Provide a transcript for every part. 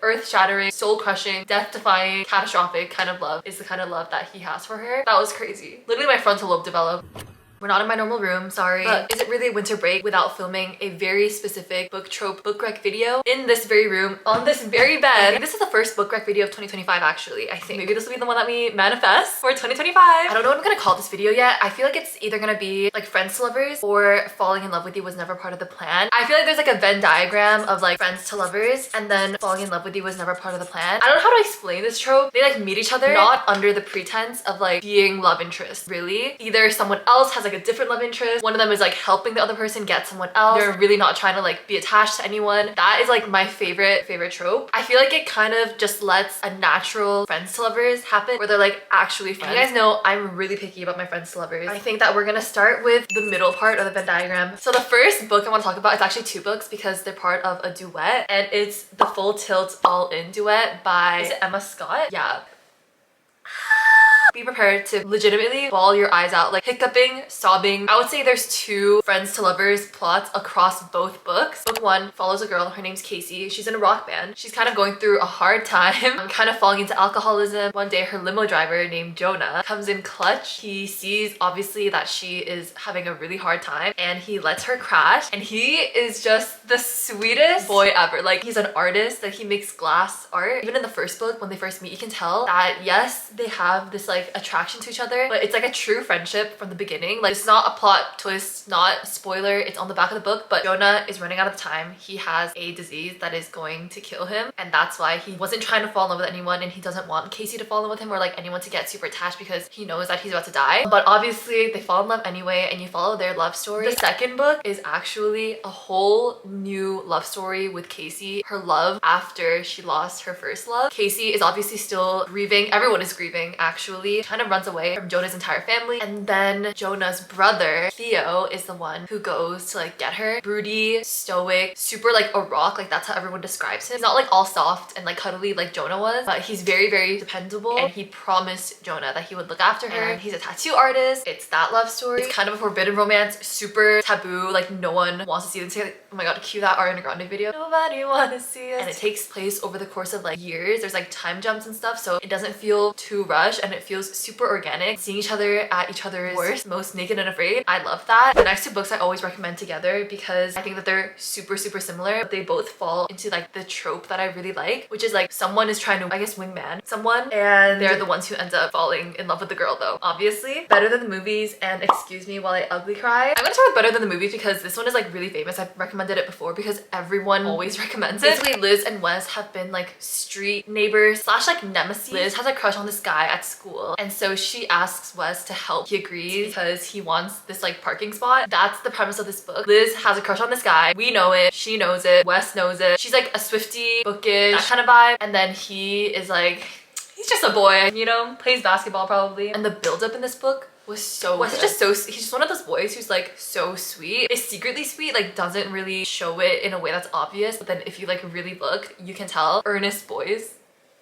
earth-shattering, soul-crushing, death-defying, catastrophic kind of love is the kind of love that he has for her. That was crazy. Literally my frontal lobe developed. We're not in my normal room, sorry. But is it really winter break without filming a very specific book trope book rec video in this very room, on this very bed? I think this is the first book rec video of 2025 actually, I think. Maybe this will be the one that we manifest for 2025. I don't know what I'm gonna call this video yet. I feel like it's either gonna be like friends to lovers or falling in love with you was never part of the plan. I feel like there's like a Venn diagram of like friends to lovers and then falling in love with you was never part of the plan. I don't know how to explain this trope. They like meet each other not under the pretense of like being love interest, really. Either someone else has like a different love interest. One of them is like helping the other person get someone else. They're really not trying to like be attached to anyone. That is like my favorite trope. I feel like it kind of just lets a natural friends to lovers happen where they're like actually friends. You guys know I'm really picky about my friends to lovers. I think that we're gonna start with the middle part of the Venn diagram. So the first book I want to talk about is actually two books because they're part of a duet, and it's the Full Tilt All In duet by, is it Emma Scott? Yeah. Be prepared to legitimately bawl your eyes out, like hiccuping, sobbing. I would say there's two friends to lovers plots across both books. Book one follows a girl, her name's Casey. She's in a rock band. She's kind of going through a hard time, kind of falling into alcoholism. One day her limo driver named Jonah comes in clutch. He sees obviously that she is having a really hard time and he lets her crash, and he is just the sweetest boy ever. Like, he's an artist, that he makes glass art. Even in the first book when they first meet, you can tell that yes, they have this like attraction to each other, but it's like a true friendship from the beginning. Like, it's not a plot twist, not a spoiler, it's on the back of the book, but Jonah is running out of time. He has a disease that is going to kill him, and that's why he wasn't trying to fall in love with anyone, and he doesn't want Casey to fall in love with him or like anyone to get super attached because he knows that he's about to die. But obviously they fall in love anyway, and you follow their love story. The second book is actually a whole new love story with Casey, her love after she lost her first love. Casey is obviously still grieving. Everyone is grieving actually. Kind of runs away from Jonah's entire family, and then Jonah's brother Theo is the one who goes to like get her. Broody, stoic, super like a rock, like that's how everyone describes him. He's not like all soft and like cuddly like Jonah was, but he's very dependable, and he promised Jonah that he would look after her. And he's a tattoo artist. It's that love story. It's kind of a forbidden romance, super taboo, like no one wants to see them together. Oh my god, cue that Ariana Grande video. Nobody wants to see us. And it takes place over the course of like years. There's like time jumps and stuff, so it doesn't feel too rushed and it feels super organic. Seeing each other at each other's worst, most naked and afraid. I love that. The next two books I always recommend together because I think that they're super similar, but they both fall into like the trope that I really like, which is like someone is trying to, I guess, wingman someone, and they're the ones who ends up falling in love with the girl though. Obviously, Better Than the Movies and Excuse Me While I Ugly Cry. I'm gonna start with Better Than the Movies because this one is like really famous. I've recommended it before because everyone always recommends it. Basically, Liz and Wes have been like street neighbors slash like nemesis. Liz has a crush on this guy at school, and so she asks Wes to help. He agrees because he wants this like parking spot. That's the premise of this book. Liz has a crush on this guy. We know it. She knows it. Wes knows it. She's like a Swiftie, bookish, that kind of vibe. And then he is like, he's just a boy, you know, plays basketball probably. And the build-up in this book was so good. He's just one of those boys who's like so sweet. Is secretly sweet, like doesn't really show it in a way that's obvious, but then if you like really look, you can tell. Earnest boys.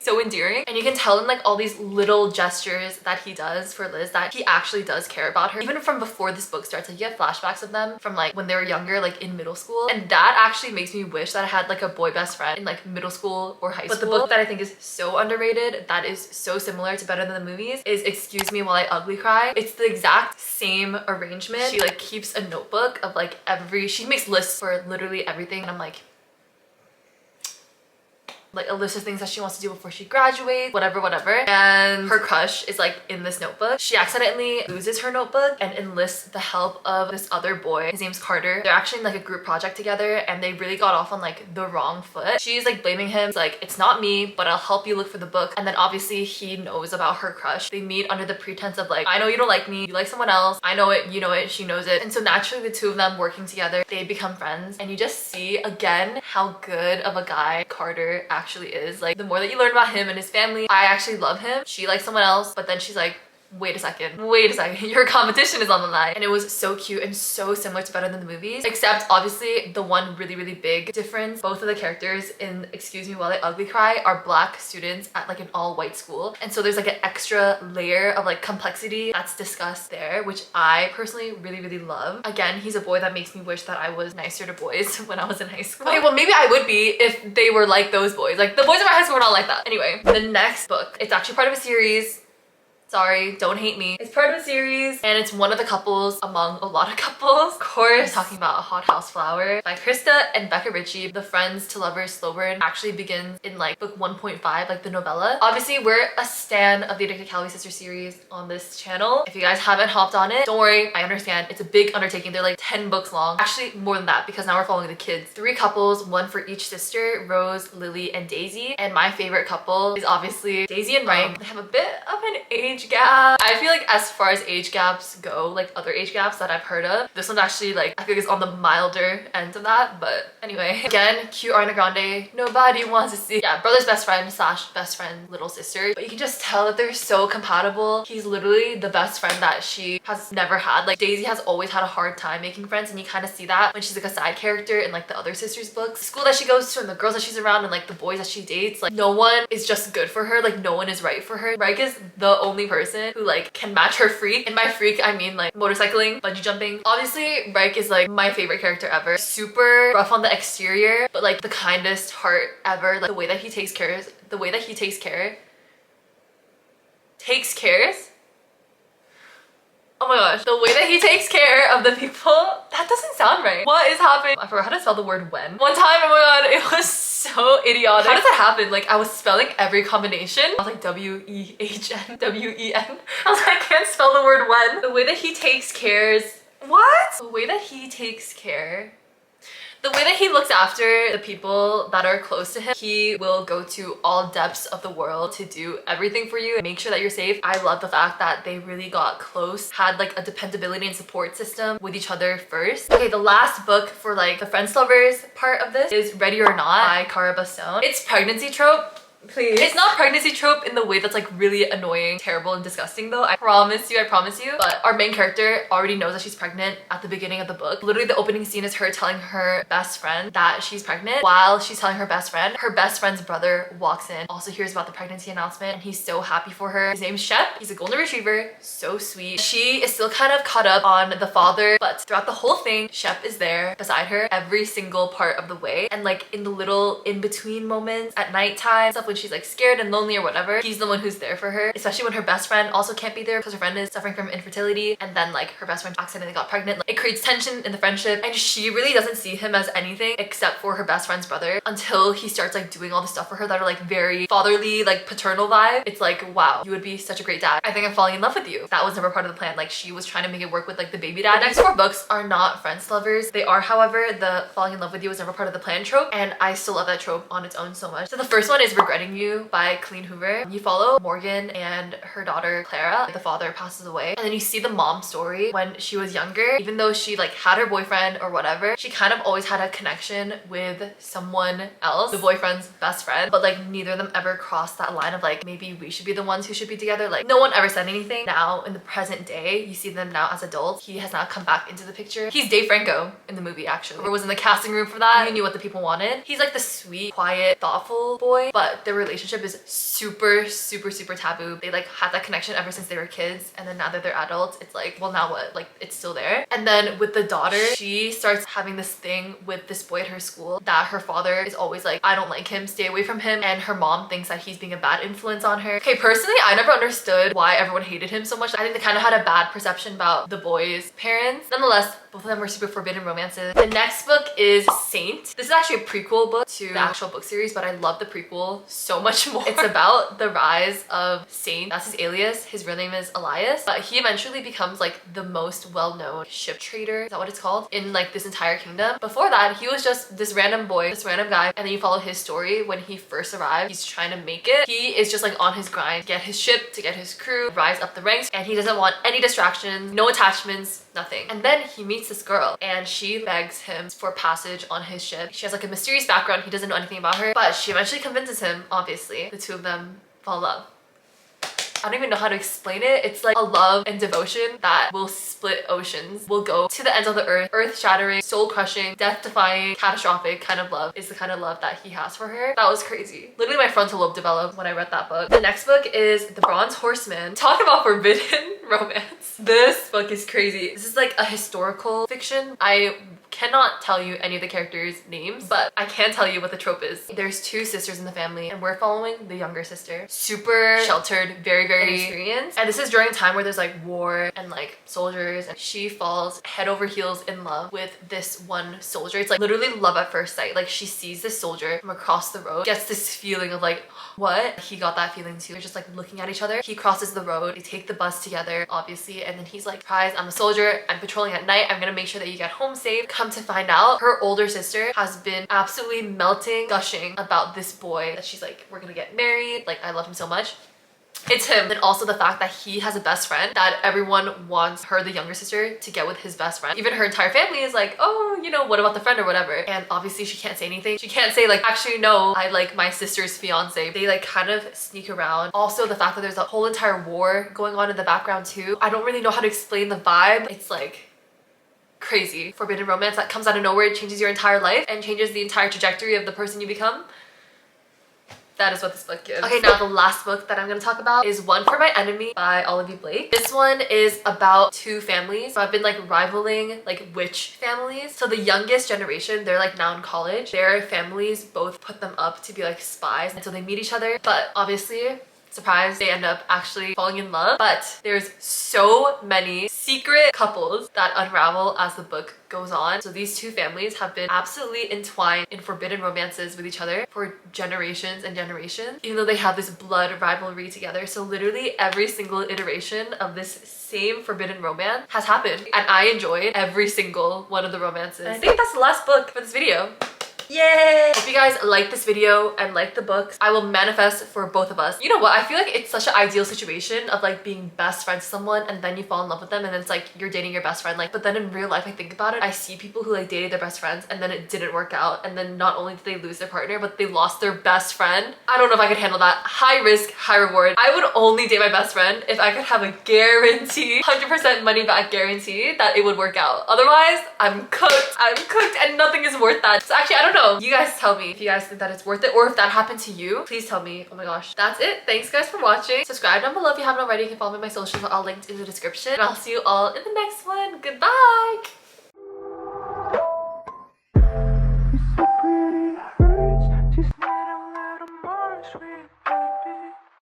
So endearing, and you can tell in like all these little gestures that he does for Liz that he actually does care about her. Even from before this book starts, like you get flashbacks of them from like when they were younger, like in middle school, and that actually makes me wish that I had like a boy best friend in like middle school or high school. But the book that I think is so underrated, that is so similar to Better Than the Movies, is Excuse Me While I Ugly Cry. It's the exact same arrangement. She like keeps a notebook of like she makes lists for literally everything, and I'm like a list of things that she wants to do before she graduates, whatever. And her crush is like in this notebook. She accidentally loses her notebook and enlists the help of this other boy. His name's Carter. They're actually in like a group project together, and they really got off on like the wrong foot. She's like blaming him. It's like, it's not me, but I'll help you look for the book. And then obviously he knows about her crush. They meet under the pretense of like, I know you don't like me, you like someone else. I know it, you know it, she knows it. And so naturally the two of them working together, they become friends. And you just see again how good of a guy Carter actually is. Like, the more that you learn about him and his family, I actually love him. She likes someone else, but then she's like, wait a second, your competition is on the line. And it was so cute and so similar to Better Than the Movies, except obviously the one really big difference, both of the characters in Excuse Me While I Ugly Cry are black students at like an all-white school, and so there's like an extra layer of like complexity that's discussed there, which I personally really love. Again, he's a boy that makes me wish that I was nicer to boys when I was in high school. Okay, well maybe I would be if they were like those boys. Like the boys in my high school were not like that. Anyway, the next book, it's actually part of a series. Sorry, don't hate me. It's part of a series and it's one of the couples among a lot of couples. Of course, I'm talking about Hot House Flower by Krista and Becca Ritchie. The Friends to Lovers slow burn actually begins in like book 1.5, like the novella. Obviously, we're a stan of the Addicted Calorie Sister series on this channel. If you guys haven't hopped on it, don't worry, I understand. It's a big undertaking. They're like 10 books long. Actually, more than that because now we're following the kids. 3 couples, one for each sister, Rose, Lily, and Daisy. And my favorite couple is obviously Daisy and Mike. They have a bit of an age gap. I feel like as far as age gaps go, like other age gaps that I've heard of, this one's actually like, I think it's on the milder end of that. But anyway, again, cute Ariana Grande, nobody wants to see. Yeah, brother's best friend slash best friend little sister. But you can just tell that they're so compatible. He's literally the best friend that she has never had. Like Daisy has always had a hard time making friends, and you kind of see that when she's like a side character in like the other sisters books. The school that she goes to and the girls that she's around and like the boys that she dates, like no one is just good for her. Like no one is right for her. Mike is the only person who like can match her freak. And by freak I mean like motorcycling, bungee jumping. Obviously Mike is like my favorite character ever. Super rough on the exterior but like the kindest heart ever. Like the way that he takes care, oh my gosh, the way that he takes care of the people, that doesn't sound right. What is happening? I forgot how to spell the word when. One time, oh my god, it was so idiotic. How does that happen? Like I was spelling every combination. I was like W-E-H-N, W-E-N. I was like, I can't spell the word when. The way that he takes care. The way that he looks after the people that are close to him. He will go to all depths of the world to do everything for you and make sure that you're safe. I love the fact that they really got close, had like a dependability and support system with each other first. Okay, the last book for like the Friends Lovers part of this is Ready or Not by Cara Bastone. It's pregnancy trope. Please. It's not pregnancy trope in the way that's like really annoying, terrible, and disgusting though. I promise you. But our main character already knows that she's pregnant at the beginning of the book. Literally the opening scene is her telling her best friend that she's pregnant. While she's telling her best friend's brother walks in, also hears about the pregnancy announcement, and he's so happy for her. His name's Shep. He's a golden retriever, so sweet. She is still kind of caught up on the father, but throughout the whole thing, Shep is there beside her every single part of the way. And like in the little in-between moments at nighttime, stuff when she's like scared and lonely or whatever, he's the one who's there for her. Especially when her best friend also can't be there because her friend is suffering from infertility, and then like her best friend accidentally got pregnant. Like, it creates tension in the friendship, and she really doesn't see him as anything except for her best friend's brother until he starts like doing all the stuff for her that are like very fatherly, like paternal vibe. It's like, wow, you would be such a great dad. I think I'm falling in love with you. That was never part of the plan. Like she was trying to make it work with like the baby dad. The next 4 books are not Friends Lovers. They are, however, the falling in love with you was never part of the plan trope, and I still love that trope on its own so much. So the first one is Regretting You by Colleen Hoover. You follow Morgan and her daughter Clara. The father passes away, and then you see the mom story when she was younger. Even though she like had her boyfriend or whatever, she kind of always had a connection with someone else, the boyfriend's best friend, but like neither of them ever crossed that line of like, maybe we should be the ones who should be together. Like no one ever said anything. Now in the present day, you see them now as adults. He has now come back into the picture. He's Dave Franco in the movie actually, or was in the casting room for that. He knew what the people wanted. He's like the sweet, quiet, thoughtful boy, but their relationship is super taboo. They like had that connection ever since they were kids, and then now that they're adults, it's like, well now what? Like it's still there. And then with the daughter, she starts having this thing with this boy at her school that her father is always like, I don't like him, stay away from him, and her mom thinks that he's being a bad influence on her. Okay, personally I never understood why everyone hated him so much. I think they kind of had a bad perception about the boy's parents. Nonetheless, both of them were super forbidden romances. The next book is Saint. This is actually a prequel book to the actual book series, but I love the prequel so much more. It's about the rise of Saint. That's his alias. His real name is Elias, but he eventually becomes like the most well-known ship trader, is that what it's called, in like this entire kingdom. Before that, he was just this random boy, this random guy, and then you follow his story when he first arrived. He's trying to make it. He is just like on his grind to get his ship, to get his crew, rise up the ranks, and he doesn't want any distractions, no attachments, nothing. And then he meets this girl, and she begs him for passage on his ship. She has like a mysterious background. He doesn't know anything about her, but she eventually convinces him. Obviously, the two of them fall in love. I don't even know how to explain it. It's like a love and devotion that will split oceans, will go to the ends of the earth-shattering, soul-crushing, death-defying, catastrophic kind of love is the kind of love that he has for her. That was crazy. Literally my frontal lobe developed when I read that book. The next book is The Bronze Horsemen. Talk about forbidden romance. This book is crazy. This is like a historical fiction. I cannot tell you any of the characters' names, but I can tell you what the trope is. There's two sisters in the family and we're following the younger sister. Super sheltered, very inexperienced. And this is during a time where there's like war and like soldiers, and she falls head over heels in love with this one soldier. It's like literally love at first sight. Like she sees this soldier from across the road, gets this feeling of like, what? He got that feeling too. They're just like looking at each other. He crosses the road, they take the bus together, obviously, and then he's like, surprise, I'm a soldier, I'm patrolling at night, I'm gonna make sure that you get home safe. Come to find out, her older sister has been absolutely melting, gushing about this boy that she's like, we're gonna get married, like I love him so much. It's him. And also the fact that he has a best friend, that everyone wants her, the younger sister, to get with his best friend. Even her entire family is like, oh, you know, what about the friend or whatever? And obviously she can't say anything. She can't say like, actually no, I like my sister's fiance. They like kind of sneak around. Also the fact that there's a whole entire war going on in the background too. I don't really know how to explain the vibe. It's like crazy. Forbidden romance that comes out of nowhere, it changes your entire life and changes the entire trajectory of the person you become. That is what this book gives. Okay, now the last book that I'm gonna talk about is One for My Enemy by Olivia Blake. This one is about two families who have been like rivaling like witch families. So the youngest generation, they're like now in college. Their families both put them up to be like spies, and so they meet each other. But obviously, surprise, they end up actually falling in love. But there's so many secret couples that unravel as the book goes on. So these two families have been absolutely entwined in forbidden romances with each other for generations and generations, even though they have this blood rivalry together. So literally every single iteration of this same forbidden romance has happened, and I enjoyed every single one of the romances. And I think that's the last book for this video. Yay! Hope you guys like this video and like the books. I will manifest for both of us. You know what? I feel like it's such an ideal situation of like being best friends with someone and then you fall in love with them and then it's like you're dating your best friend. Like, but then in real life, I think about it, I see people who like dated their best friends and then it didn't work out, and then not only did they lose their partner, but they lost their best friend. I don't know if I could handle that. High risk, high reward. I would only date my best friend if I could have a guarantee, 100% money back guarantee that it would work out. Otherwise, I'm cooked. I'm cooked and nothing is worth that. So actually, I don't know. You guys tell me if you guys think that it's worth it, or if that happened to you. Please tell me. Oh my gosh. That's it. Thanks guys for watching. Subscribe down below if you haven't already. You can follow me on my socials, all linked in the description. And I'll see you all in the next one. Goodbye!